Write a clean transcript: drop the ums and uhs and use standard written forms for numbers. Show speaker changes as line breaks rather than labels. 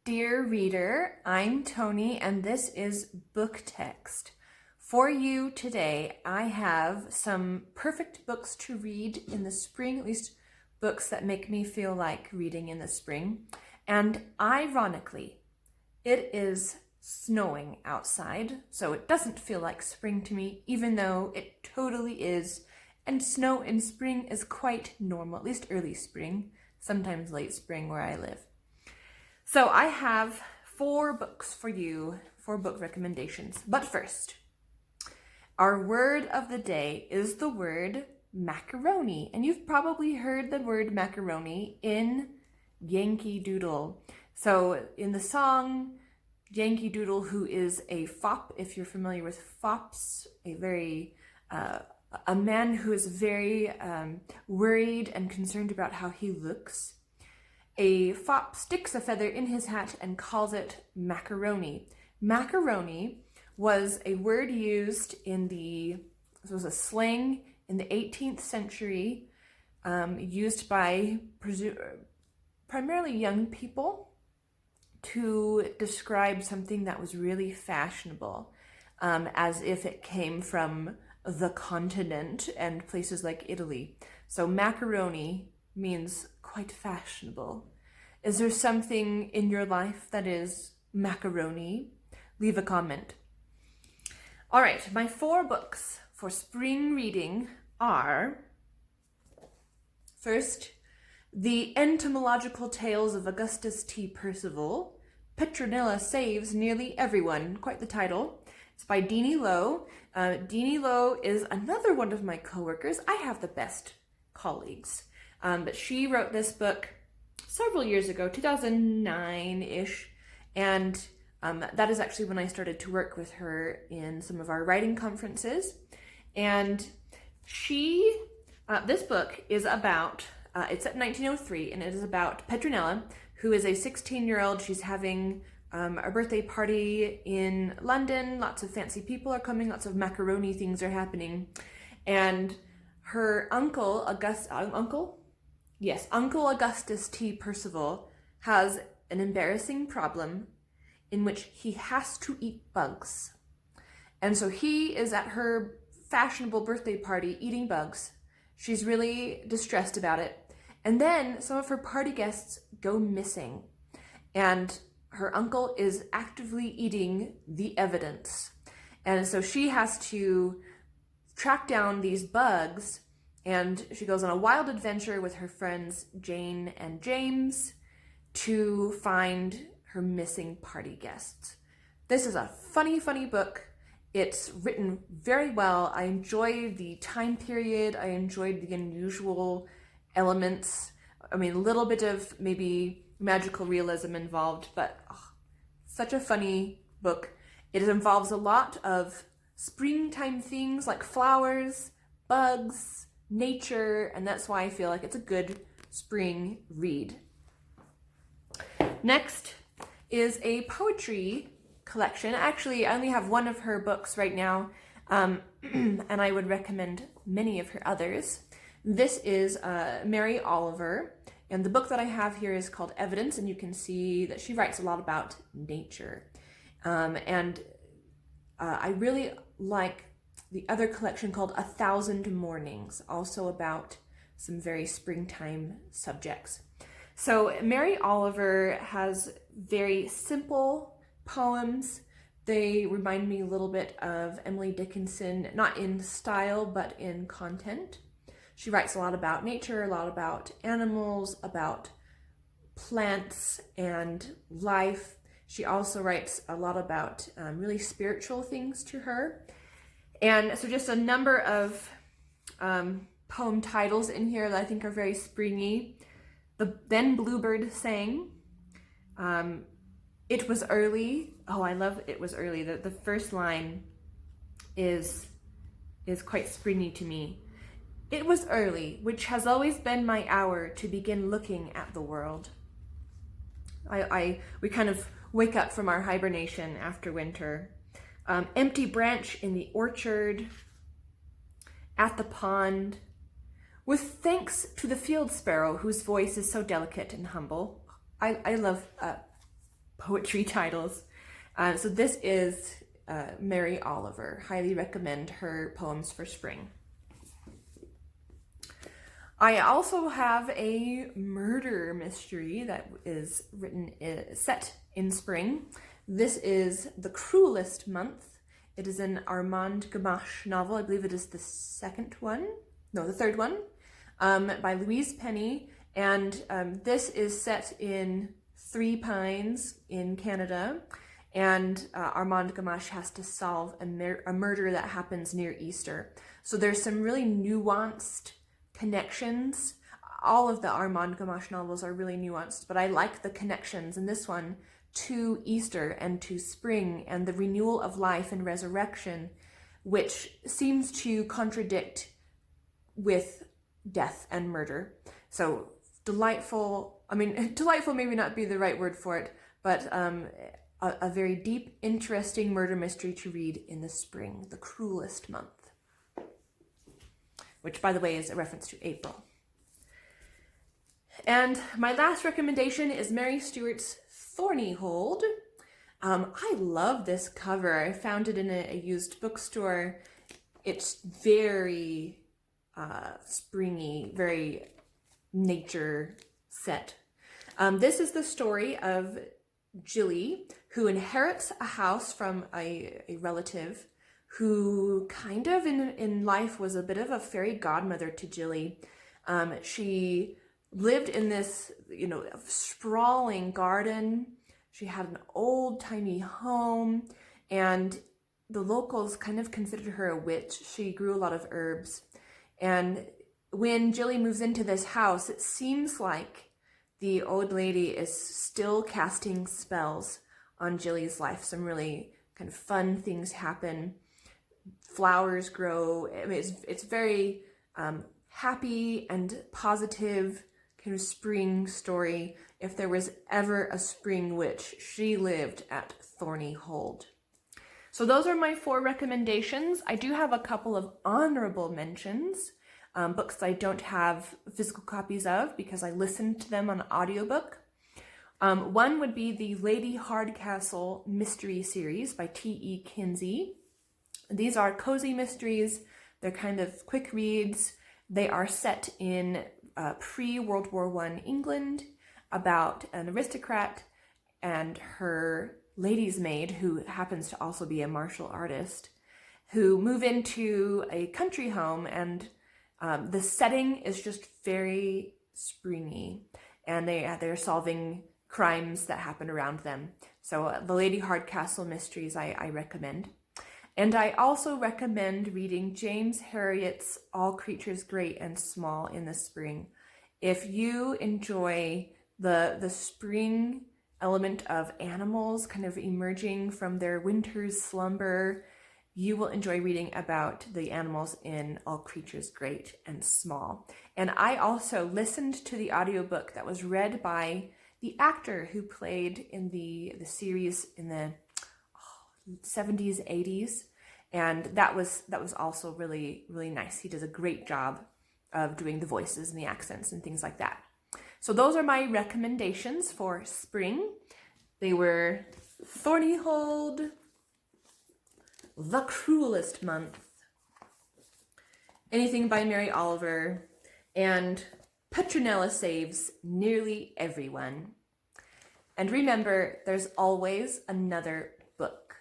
Dear reader, I'm Tony and this is Book Text. For you today, I have some perfect books to read in the spring, at least books that make me feel like reading in the spring. And ironically, it is snowing outside, so it doesn't feel like spring to me, even though it totally is. And snow in spring is quite normal, at least early spring, sometimes late spring where I live. So I have 4 books for you, 4 book recommendations. But first, our word of the day is the word macaroni. And you've probably heard the word macaroni in Yankee Doodle. So in the song Yankee Doodle, who is a fop, if you're familiar with fops, a man who is very worried and concerned about how he looks. A fop sticks a feather in his hat and calls it macaroni. Macaroni was a word used it was a slang in the 18th century, used by primarily young people to describe something that was really fashionable, as if it came from the continent and places like Italy. So macaroni means quite fashionable. Is there something in your life that is macaroni? Leave a comment. All right, my 4 books for spring reading are, first, The Entomological Tales of Augustus T. Percival, Petronella Saves Nearly Everyone, quite the title. It's by Dene. Dene is another one of my coworkers. I have the best colleagues. But she wrote this book several years ago, 2009-ish, and that is actually when I started to work with her in some of our writing conferences. And this book is about, it's set in 1903, and it is about Petronella, who is a 16-year-old. She's having a birthday party in London. Lots of fancy people are coming, lots of macaroni things are happening. And her Uncle Augustus T. Percival has an embarrassing problem in which he has to eat bugs. And so he is at her fashionable birthday party eating bugs. She's really distressed about it. And then some of her party guests go missing. And her uncle is actively eating the evidence. And so she has to track down these bugs, and she goes on a wild adventure with her friends Jane and James to find her missing party guests. This is a funny book. It's written very well. I enjoy the time period. I enjoyed the unusual elements. I mean, a little bit of maybe magical realism involved, but such a funny book. It involves a lot of springtime things like flowers, bugs, nature, and that's why I feel like it's a good spring read. Next is a poetry collection. Actually, I only have one of her books right now, and I would recommend many of her others. This is Mary Oliver, and the book that I have here is called Evidence, and you can see that she writes a lot about nature. I really like the other collection called 1,000 Mornings, also about some very springtime subjects. So Mary Oliver has very simple poems. They remind me a little bit of Emily Dickinson, not in style, but in content. She writes a lot about nature, a lot about animals, about plants and life. She also writes a lot about really spiritual things to her. And so just a number of poem titles in here that I think are very springy. Then Bluebird Sang. It Was Early. Oh, I love It Was Early. The first line is quite springy to me. It was early, which has always been my hour to begin looking at the world. We kind of wake up from our hibernation after winter. Empty branch in the orchard, at the pond, with thanks to the field sparrow whose voice is so delicate and humble. I love poetry titles. So this is Mary Oliver. Highly recommend her poems for spring. I also have a murder mystery that is set in spring. This is The Cruelest Month. It is an Armand Gamache novel. I believe it is the third one, by Louise Penny. And this is set in Three Pines in Canada. And Armand Gamache has to solve a murder that happens near Easter. So there's some really nuanced connections. All of the Armand Gamache novels are really nuanced, but I like the connections in this one to Easter and to spring and the renewal of life and resurrection, which seems to contradict with death and murder. So delightful, delightful maybe not be the right word for it, but a very deep, interesting murder mystery to read in the spring, The Cruelest Month, which, by the way, is a reference to April. And my last recommendation is Mary Stewart's Thornyhold. I love this cover. I found it in a used bookstore. It's very springy, very nature set. This is the story of Jilly, who inherits a house from a relative who kind of in life was a bit of a fairy godmother to Jilly. She lived in this, sprawling garden. She had an old-timey home, and the locals kind of considered her a witch. She grew a lot of herbs. And when Jilly moves into this house, it seems like the old lady is still casting spells on Jilly's life. Some really kind of fun things happen. Flowers grow. It's very happy and positive kind of spring story. If there was ever a spring witch, she lived at Thornyhold. So those are my 4 recommendations. I do have a couple of honorable mentions, books I don't have physical copies of because I listened to them on audiobook. One would be the Lady Hardcastle mystery series by T.E. Kinsey. These are cozy mysteries. They're kind of quick reads. They are set in pre-World War I England about an aristocrat and her lady's maid, who happens to also be a martial artist, who move into a country home, and the setting is just very springy, and they're solving crimes that happen around them. So the Lady Hardcastle mysteries I recommend. And I also recommend reading James Herriot's All Creatures Great and Small in the Spring. If you enjoy the spring element of animals kind of emerging from their winter's slumber, you will enjoy reading about the animals in All Creatures Great and Small. And I also listened to the audiobook that was read by the actor who played in the series in the 70s, 80s. And that was also really, really nice. He does a great job of doing the voices and the accents and things like that. So those are my recommendations for spring. They were Thornyhold, The Cruelest Month, anything by Mary Oliver, and Petronella Saves Nearly Everyone. And remember, there's always another book.